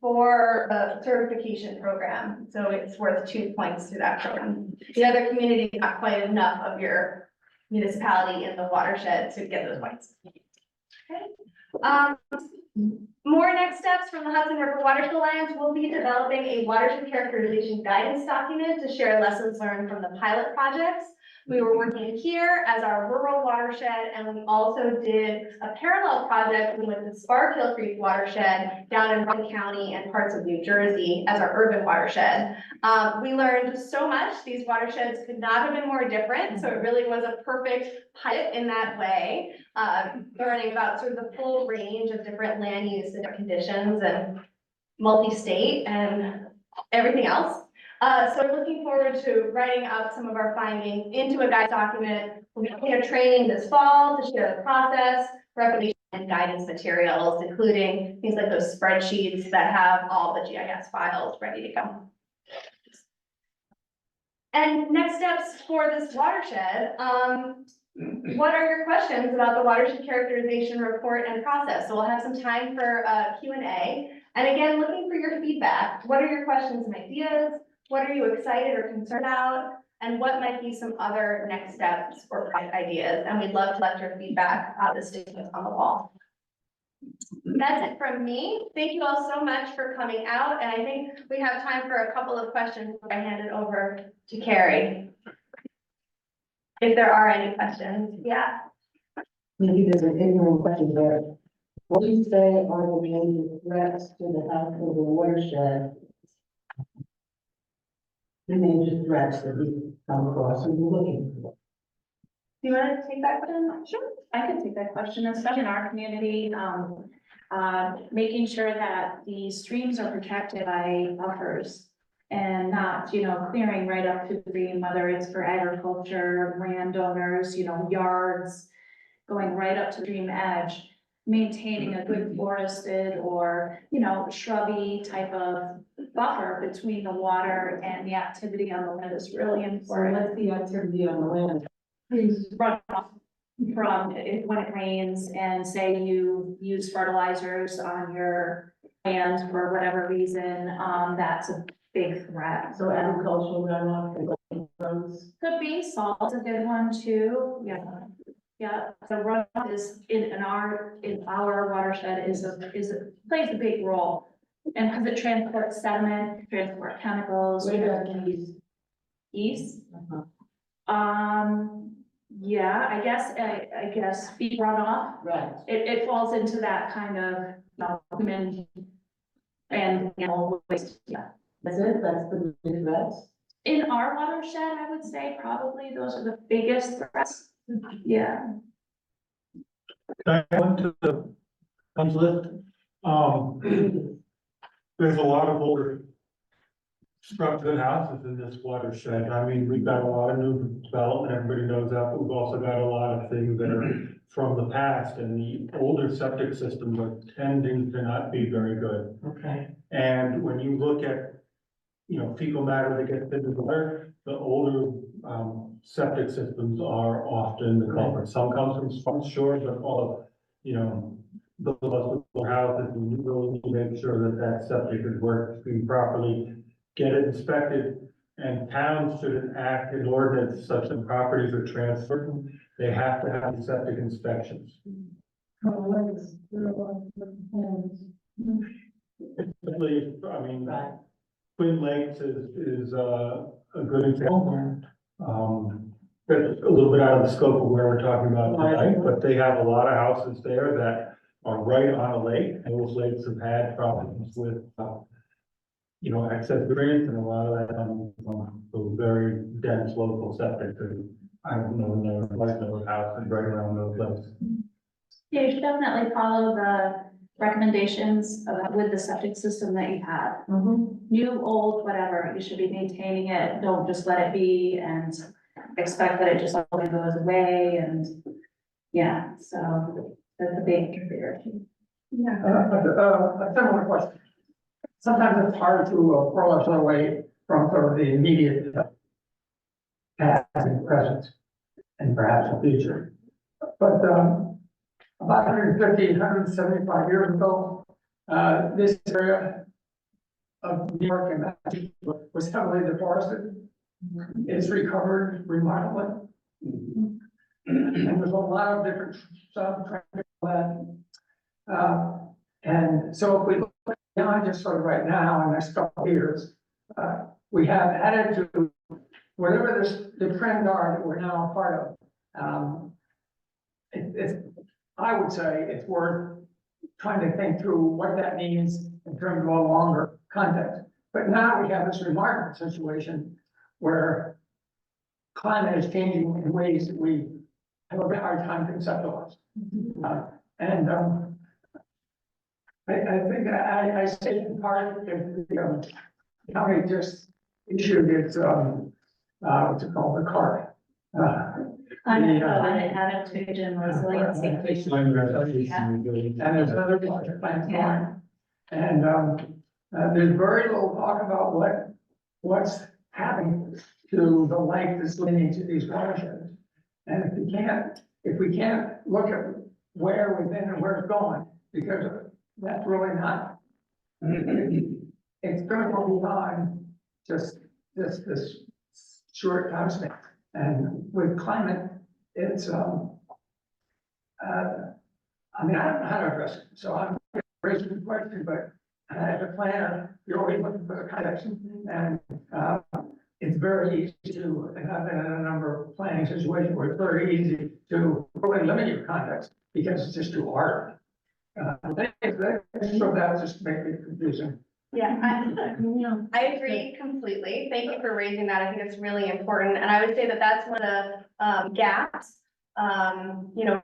for the certification program. So it's worth 2 points through that program. The other community is not quite enough of your municipality in the watershed to get those points. Okay. More next steps from the Hudson River Watershed Alliance. We'll be developing a watershed characterization guidance document to share lessons learned from the pilot projects. We were working here as our rural watershed, and we also did a parallel project with the Sparkill Creek watershed down in Rowan County and parts of New Jersey as our urban watershed. We learned so much. These watersheds could not have been more different, so it really was a perfect pilot in that way, learning about sort of the full range of different land use and conditions and multi-state and everything else. So we're looking forward to writing up some of our findings into a guide document. We'll be doing a training this fall to share the process, recommendation, and guidance materials, including things like those spreadsheets that have all the GIS files ready to go. And next steps for this watershed, what are your questions about the watershed characterization report and process? So we'll have some time for Q&A. And again, looking for your feedback. What are your questions and ideas? What are you excited or concerned about? And what might be some other next steps or project ideas? And we'd love to let your feedback out of the statements on the wall. That's it from me. Thank you all so much for coming out. And I think we have time for a couple of questions before I hand it over to Kaare. If there are any questions, yeah. Maybe there's an ignorant question there. What do you say are the major threats to the health of the watershed? The major threats that we come across and we're looking for. Do you want to take that question? Sure, I can take that question, especially in our community, making sure that the streams are protected by buffers and not, clearing right up to the stream, whether it's for agriculture, landowners, yards, going right up to the stream edge, maintaining a good forested or, shrubby type of buffer between the water and the activity on the land is really important. So what's the activity on the land? Runoff from when it rains, and say you use fertilizers on your land for whatever reason, that's a big threat. So agricultural runoff, roads. Could be salt's a good one too. Yeah, the runoff is in our watershed plays a big role. And because it transports sediment, transport chemicals. Where does it East. Yeah, I guess feed runoff. Right. It falls into that kind of human and animal waste, yeah. That's it, that's the big threats? In our watershed, I would say probably those are the biggest threats. Yeah. I went to the punch list. There's a lot of older structures and houses in this watershed. I mean, we've got a lot of new development, everybody knows that, but we've also got a lot of things that are from the past, and the older septic systems are tending to not be very good. Okay. And when you look at, fecal matter that gets into the water, the older, septic systems are often the culprit. Some comes from sponge shore, but all, those of us with houses, we really need to make sure that that septic is working properly, get it inspected, and towns shouldn't act in ordinance such that properties are transferred. They have to have septic inspections. Especially, I mean, Twin Lakes is a good example. That's a little bit out of the scope of where we're talking about tonight, but they have a lot of houses there that are right on a lake. And those lakes have had problems with, excess drainage, and a lot of that from those very dense local septic. I don't know, those houses right around those lakes. Yeah, you should definitely follow the recommendations with the septic system that you have. New, old, whatever, you should be maintaining it. Don't just let it be and expect that it just always goes away. And yeah, so that's a big contributor. A similar question. Sometimes it's hard to pull us away from sort of the immediate past and present, and perhaps the future. But about 150, 175 years ago, this area of New York and Massachusetts was heavily deforested. It's recovered remarkably. And there's a lot of different land. And so if we look beyond just sort of right now and next couple of years, we have added to whatever the trends are that we're now a part of. I would say it's worth trying to think through what that means in terms of a longer context. But now we have this remarkable situation where climate is changing in ways that we have a hard time conceptualizing. I think I say in part that the county just issued its, what's it called, the CART. Adaptation, resiliency. And there's another project plan going. And there's very little talk about what's happening to the lake that's leading to these watersheds. And if we can't look at where we've been and where it's going, because that's really not, it's going to go beyond just this short time span. And with climate, it's, I mean, I don't know how to address it, so I'm raising the question, but as a planner, you're always looking for the context, and it's very easy to, and I've been in a number of planning situations where it's very easy to really limit your context because it's just too hard. So that's just make it confusing. Yeah, I agree completely. Thank you for raising that. I think it's really important. And I would say that that's one of the gaps.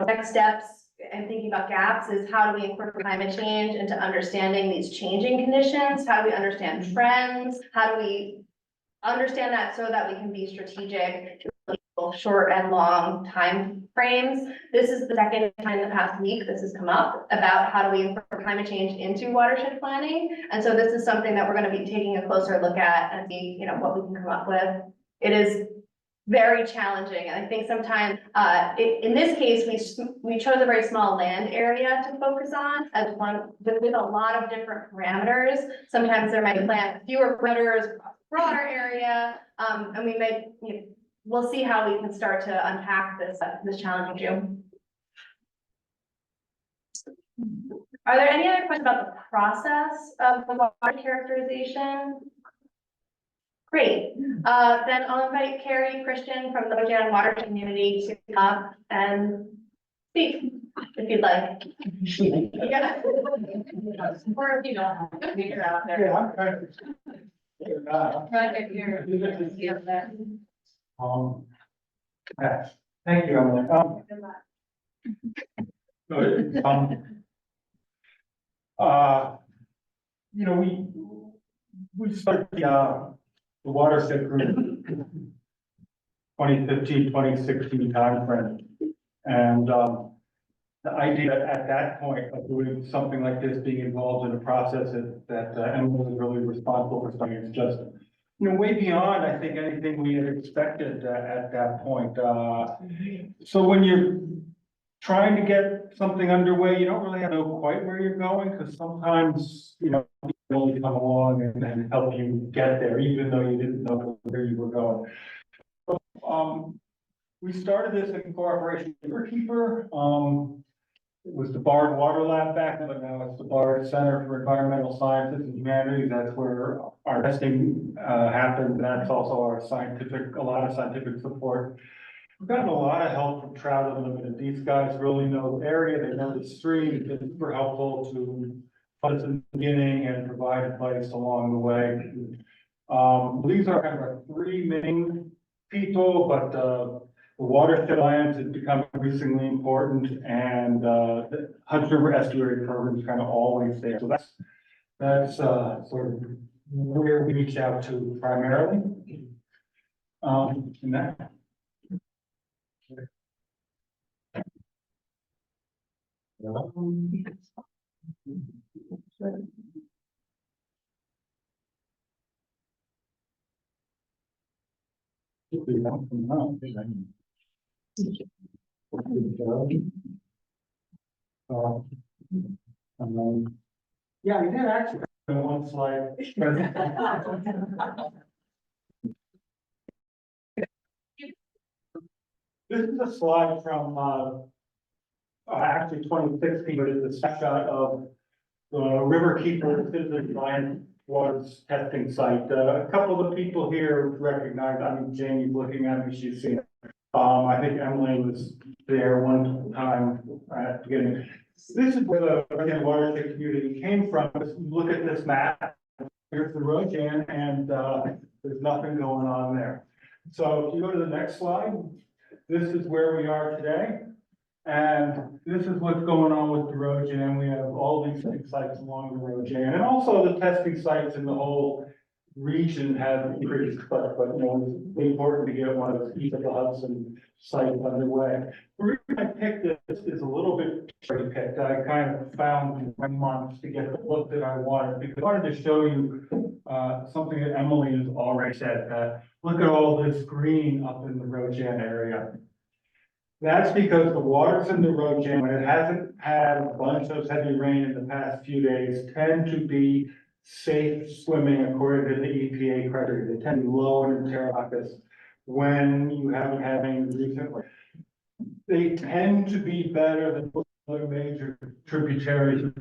Next steps and thinking about gaps is how do we incorporate climate change into understanding these changing conditions? How do we understand trends? How do we understand that so that we can be strategic, short and long time frames? This is the second time in the past week this has come up about how do we incorporate climate change into watershed planning. And so this is something that we're going to be taking a closer look at and see, what we can come up with. It is very challenging. And I think sometimes, in this case, we chose a very small land area to focus on as one, with a lot of different parameters. Sometimes there might be fewer parameters, broader area, and we may, we'll see how we can start to unpack this challenge issue. Are there any other questions about the process of the water characterization? Great. Then I'll invite Kaare Christian from the Roe Jan Watershed Community to come up and speak. if you'd like. Yeah. Or if you don't, figure out there. Yeah, I'm trying to. Right if you're, yeah, there. Yeah, thank you, Emily. Good. We started the watershed group 2015, 2016 timeframe. And, the idea at that point of doing something like this, being involved in a process that Emily was really responsible for starting, is just, way beyond, I think, anything we had expected at that point. So when you're trying to get something underway, you don't really know quite where you're going, because sometimes, people only come along and help you get there, even though you didn't know where you were going. So, we started this in cooperation with Riverkeeper. It was the Bard Water Lab back then, but now it's the Bard Center for Environmental Sciences and Humanities. That's where our testing happens. That's also our a lot of scientific support. We've gotten a lot of help from Trout Unlimited. These guys really know the area, they know the stream. It's been super helpful to us in the beginning and provide advice along the way. These are kind of our three main people, but the Watershed Alliance has become increasingly important, and the Hudson River Estuary program is kind of always there. So that's sort of where we reach out to primarily. And that. Yeah, I did actually have one slide. This is a slide from actually 2016, but it's a snapshot of the Riverkeeper Citizen Science Waters testing site. A couple of the people here recognize, Janie's looking at me, she's seen it. I think Emily was there one time at the beginning. This is where the Roe Jan Watershed Community came from. Look at this map. Here's the Roe Jan, and there's nothing going on there. So if you go to the next slide, this is where we are today. And this is what's going on with the Roe Jan. We have all these sites along the Roe Jan, and also the testing sites in the whole region have increased, but it's important to get one of the East of the Hudson site underway. The reason I picked this is a little bit cherry picked. I kind of found 1 month to get the look that I wanted, because I wanted to show you something that Emily has already said. Look at all this green up in the Roe Jan area. That's because the waters in the Roe Jan, when it hasn't had a bunch of heavy rain in the past few days, tend to be safe swimming according to the EPA criteria. They tend to be low in Terracus when you haven't had any recently. They tend to be better than other major tributaries.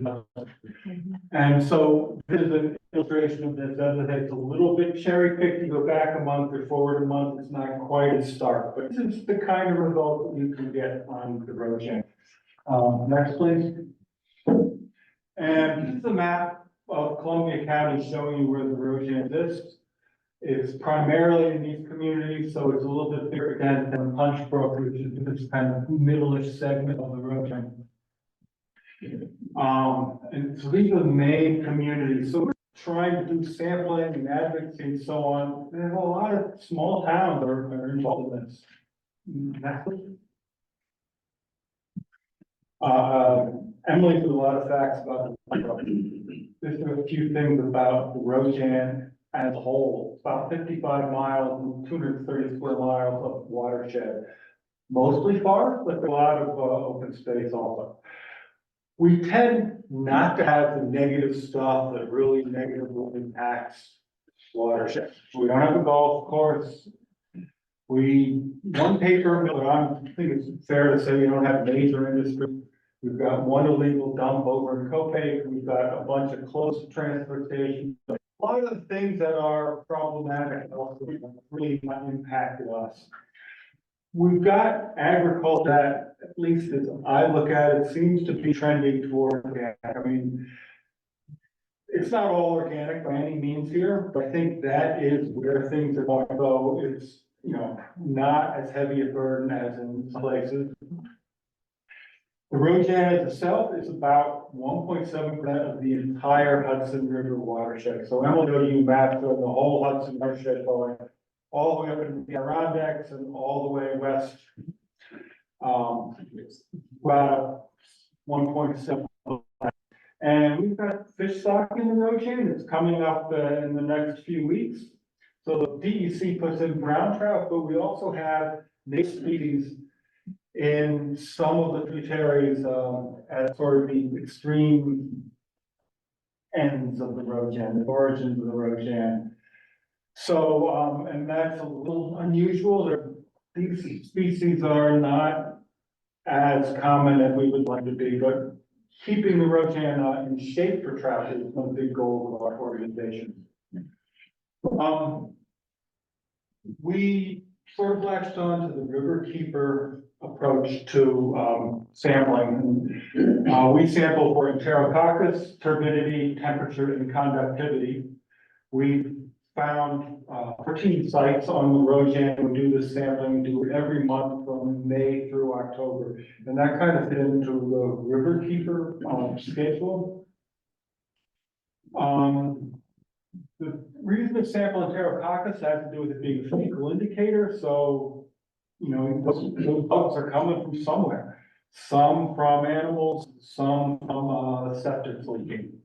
And so this is an illustration of this. As I say, it's a little bit cherry picked. You go back a month or forward a month, it's not quite as stark, but this is the kind of result that you can get on the Roe Jan. Next, please. And this is a map of Columbia County showing you where the Roe Jan exists. It's primarily in these communities, so it's a little bit bigger than Punch Brook, which is this kind of middle-ish segment of the Roe Jan. And so these are the main communities. So we're trying to do sampling and advocacy and so on. There's a lot of small towns that are involved in this. Next, please. Emily put a lot of facts about the There's a few things about the Roe Jan as a whole. It's about 55 miles and 230 square miles of watershed. Mostly forest, but a lot of open space also. We tend not to have the negative stuff that really negatively impacts watershed. We don't have a golf course. One paper, but I think it's fair to say we don't have major industry. We've got one illegal dump over in Copake. We've got a bunch of close transfer stations. A lot of the things that are problematic also really not impacted us. We've got agriculture that, at least as I look at it, seems to be trending toward organic. I mean, it's not all organic by any means here, but I think that is where things are going to go. It's, you know, not as heavy a burden as in some places. The Roe Jan itself is about 1.7% of the entire Hudson River watershed. So MLW maps of the whole Hudson watershed going all the way up into the Adirondacks and all the way west. About 1.7. And we've got fish stock in the Roe Jan. It's coming up in the next few weeks. So the DEC puts in brown trout, but we also have native species in some of the tributaries at sort of the extreme ends of the Roe Jan, the origins of the Roe Jan. So, and that's a little unusual. These species are not as common as we would like to be, but keeping the Roe Jan in shape for trout is one big goal of our organization. We sort of latched on to the river keeper approach to sampling. We sample for enterococcus, turbidity, temperature, and conductivity. We found 14 sites on the Roe Jan. We do this sampling, do it every month from May through October. And that kind of fit into the river keeper schedule. The reason to sample enterococcus has to do with it being a fecal indicator. So, you know, those bugs are coming from somewhere. Some from animals, some from septic leaking.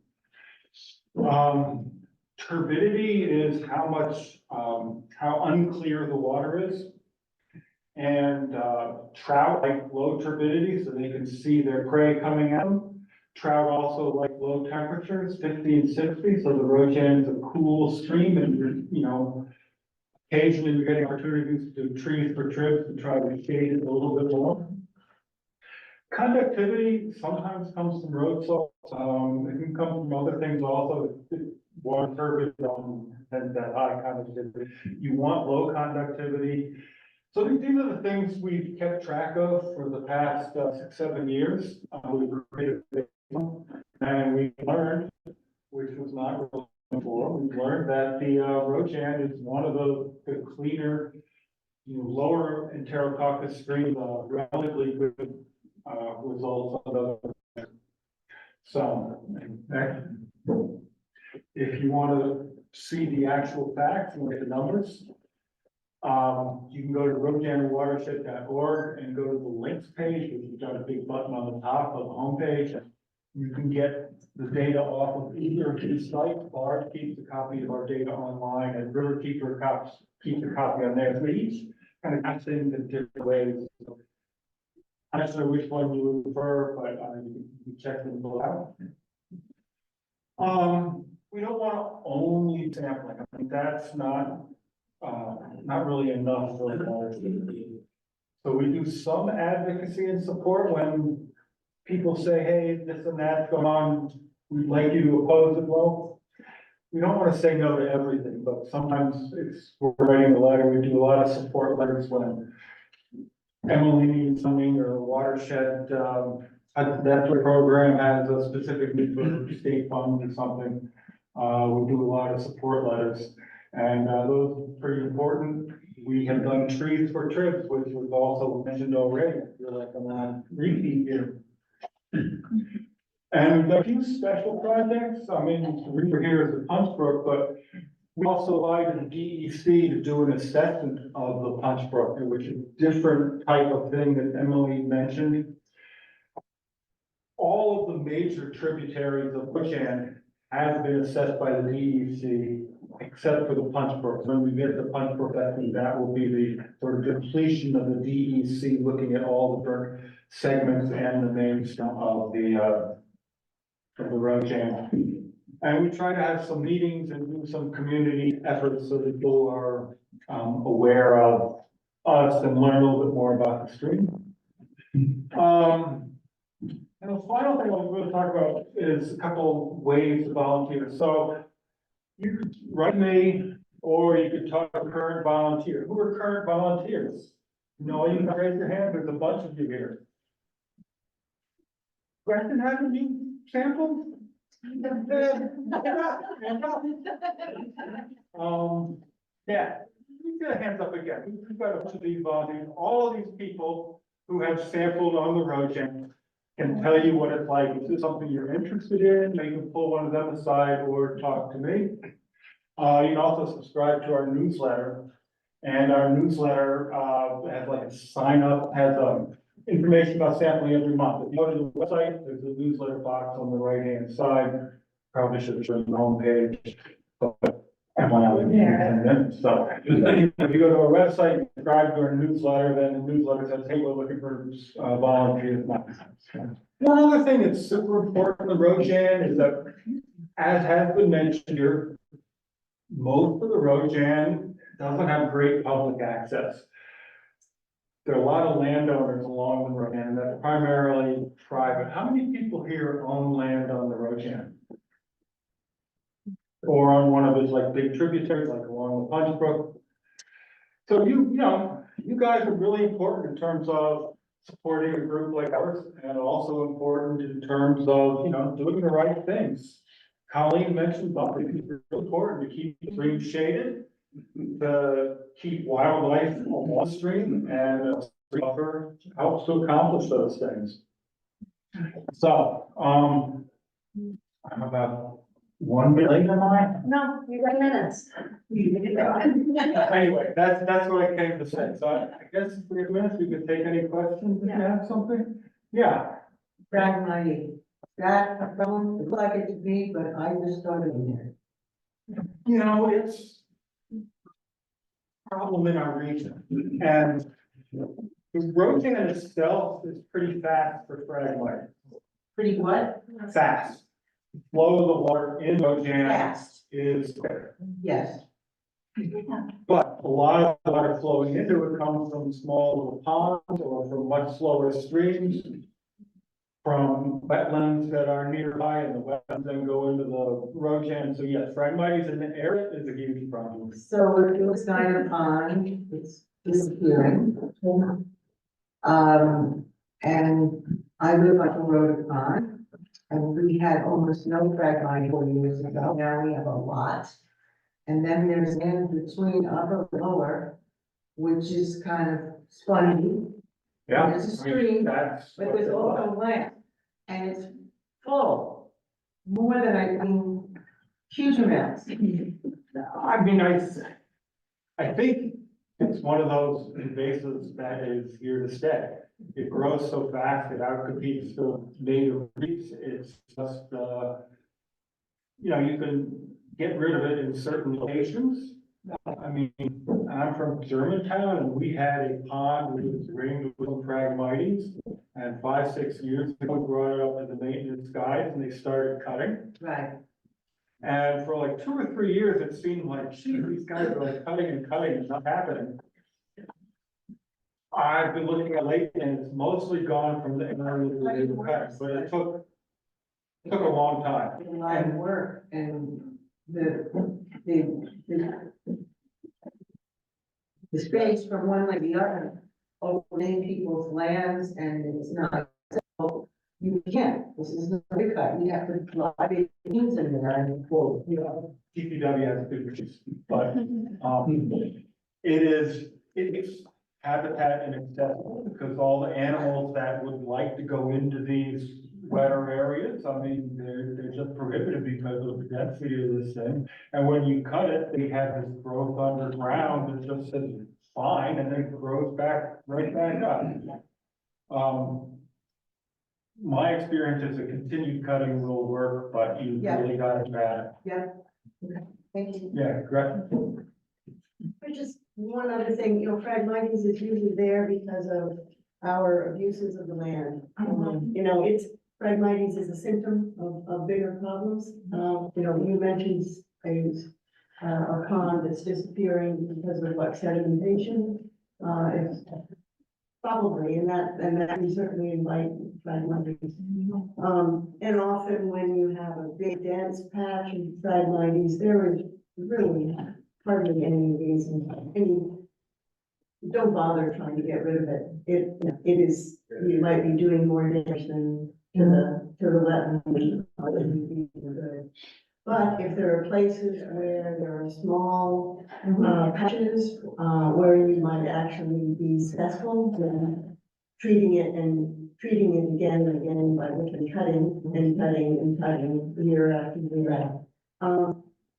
Turbidity is how much, how unclear the water is. And trout like low turbidity so they can see their prey coming at them. Trout also like low temperatures, 50 and 60, so the Roe Jan is a cool stream and you're, you know, occasionally we're getting opportunities to do trees for trips to try to shade it a little bit more. Conductivity sometimes comes from road salt, it can come from other things also. Water turbid has that high conductivity. You want low conductivity. So these are the things we've kept track of for the past 6-7 years. We've created and we learned, which was not really before, we learned that the Roe Jan is one of the cleaner, you know, lower enterococcus streams, relatively good results of the. So, if you want to see the actual facts and look at the numbers, you can go to roejanwatershed.org and go to the links page, which has got a big button on the top of the homepage. You can get the data off of either of these sites. Bart keeps a copy of our data online, and River Keeper keeps a copy on there. So each kind of has things in different ways. I'm not sure which one you would prefer, but you can check them both out. We don't want to only sampling. I think that's not really enough for the. So we do some advocacy and support when people say, hey, this and that's going on, we'd like you to oppose it. Well, we don't want to say no to everything, but sometimes we're writing a letter, we do a lot of support letters when Emily needs something or Watershed, that program has a specific need for state funds or something. We do a lot of support letters and those are pretty important. We have done trees for trips, which was also mentioned already. I feel like I'm on repeat here. And we've done a few special projects. I mean, the river here is the Punch Brook, but we also allowed the DEC to do an assessment of the Punch Brook, which is a different type of thing that Emily mentioned. All of the major tributaries of Roe Jan have been assessed by the DEC, except for the Punch Brook. When we get the Punch Brook, I think that will be the sort of completion of the DEC, looking at all the different segments and the names of the Roe Jan. And we try to have some meetings and do some community efforts so that people are aware of us and learn a little bit more about the stream. And the final thing I'm going to talk about is a couple ways to volunteer. So you could write me, or you could talk to current volunteers. Who are current volunteers? No, you can raise your hand, there's a bunch of you here. Question, haven't you sampled? Yeah, we get hands up again. We've got a bunch of these volunteers, all of these people who have sampled on the Roe Jan can tell you what it's like. If this is something you're interested in, you can pull one of them aside or talk to me. You can also subscribe to our newsletter. And our newsletter, has like a sign up, has, information about sampling every month. If you go to the website, there's a newsletter box on the right-hand side. Probably should have shown the homepage. But I went out in 10 minutes, so if you go to our website, you subscribe to our newsletter, then the newsletter says, hey, we're looking for volunteers. One other thing that's super important in the Roe Jan is that, as has been mentioned here, most of the Roe Jan doesn't have great public access. There are a lot of landowners along the road, and that's primarily private. How many people here own land on the Roe Jan? Or on one of its like big tributaries, like along the Punch Brook? So you guys are really important in terms of supporting a group like ours, and also important in terms of, doing the right things. Colleen mentioned something, it's really important to keep the stream shaded, to keep wildlife on the stream, and buffer helps to accomplish those things. So, I'm about 1 minute late, am I? No, you got minutes. Anyway, that's what I came to say. So I guess in 3 minutes, we could take any questions if you have something. Yeah. Pragmatic. That don't look like it to me, but I just started in there. It's a problem in our region, and the Roe Jan itself is pretty fast for fragmite. Pretty what? Fast. Flow of the water in Roe Jan Fast. is quick. Yes. But a lot of water flowing into it comes from small little ponds or from much slower streams, from wetlands that are nearby, and the wetlands then go into the Roe Jan. So yes, fragmites in the area is a huge problem. So if you look down a pond, it's disappearing. And I live on the road pond, and we had almost no fragmite 4 years ago. Now we have a lot. And then there's in between upper and lower, which is kind of spongy. Yeah. There's a stream, That's. but there's also land, and it's full, more than I mean, huge amounts. I think it's one of those invasives that is here to stay. It grows so fast, it outcompetes the native reefs. It's just, you can get rid of it in certain locations. I mean, I'm from Germantown, and we had a pond that was ringed with phragmites. And 5-6 years ago, we brought it up to the maintenance guys, and they started cutting. Right. And for like 2 or 3 years, it seemed like, gee, these guys are like cutting and cutting, and not happening. I've been looking at lately, and it's mostly gone from the area where they were cutting, but it took a long time. A lot of work, and the space from one to the other, over many people's lands, and it's not, so you can't, this is not a cut, you have to drive it in there and pull. DPW has good issues, but, it's habitat inaccessible, because all the animals that would like to go into these wetter areas, I mean, they're just prohibited because of the density of this thing. And when you cut it, they have this growth underground that just says fine, and then it grows right back up. My experience is that continued cutting will work, but you Yeah. really got to bat. Yeah, okay, thank you. Yeah, correct. Just one other thing, Phragmites is usually there because of our abuses of the land. Phragmites is a symptom of bigger problems. You mentioned a pond that's disappearing because of like sedimentation. It's probably, and that can certainly invite Phragmites. And often when you have a big dense patch of Phragmites, there is really hardly any reason, don't bother trying to get rid of it. It is, you might be doing more damage than to the wetland. But if there are places where there are small, patches, where you might actually be successful, then treating it again and again by looking, cutting and cutting and cutting year after year.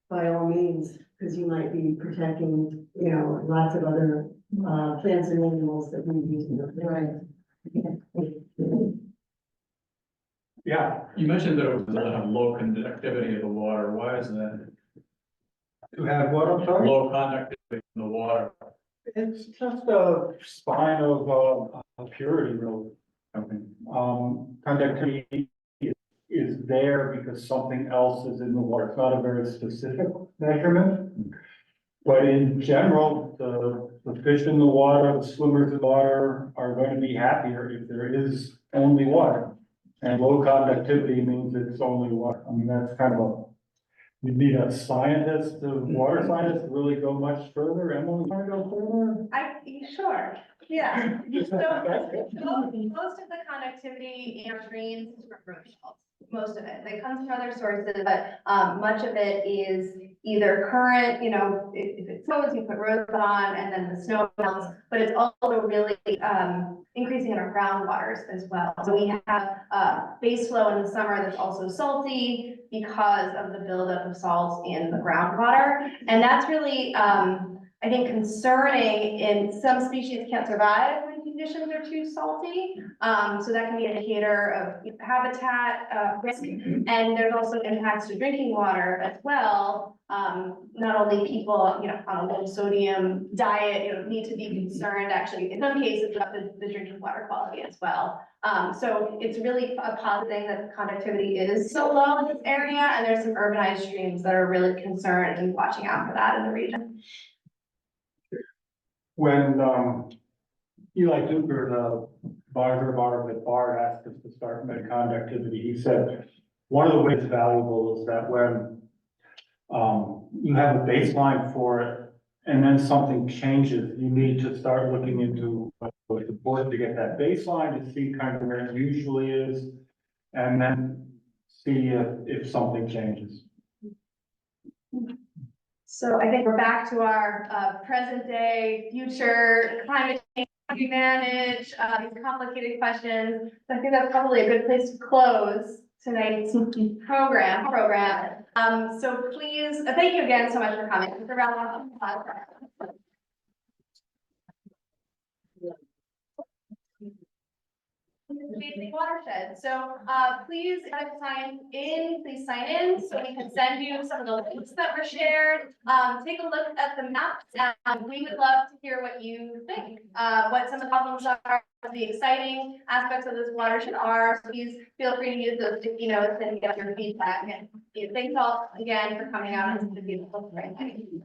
By all means, because you might be protecting, lots of other, plants and animals that we use in the. Right. Yeah, you mentioned that it was a low conductivity of the water. Why is that? To have what, I'm sorry? Low conductivity in the water. It's just a sign of purity, really. Conductivity is there because something else is in the water. It's not a very specific measurement. But in general, the fish in the water, the swimmers in the water are going to be happier if there is only water. And low conductivity means it's only water. I mean, that's kind of you need a scientist, a water scientist to really go much further. Emily, want to go further? Sure, yeah. So most of the conductivity in our streams is from road shells, most of it. It comes from other sources, but much of it is either current, if it snows, you put roads on and then the snow melts, but it's also really increasing in our groundwaters as well. So we have base flow in the summer that's also salty because of the buildup of salts in the groundwater. And that's really, I think, concerning. In some species can't survive when conditions are too salty. So that can be an indicator of habitat risk. And there's also impacts to drinking water as well. Not only people, on a low sodium diet, need to be concerned actually in some cases about the drinking water quality as well. So it's really a positive thing that conductivity is so low in this area, and there's some urbanized streams that are really concerned and watching out for that in the region. When Eli Duker, the barger bar that Bard asked us to start med conductivity, he said one of the ways valuable is that when you have a baseline for it and then something changes, you need to start looking into what's important to get that baseline to see kind of where it usually is, and then see if something changes. So I think we're back to our present day, future climate change, how do we manage these complicated questions. So I think that's probably a good place to close tonight's program. So please, thank you again so much for coming. It's a round of applause. Amazing watershed. So please, if please sign in so we can send you some of the links that were shared. Take a look at the maps, and we would love to hear what you think. What some of the problems are, what the exciting aspects of this watershed are. So please feel free to use those sticky notes and get your feedback. And thanks all again for coming out. It's a beautiful spring.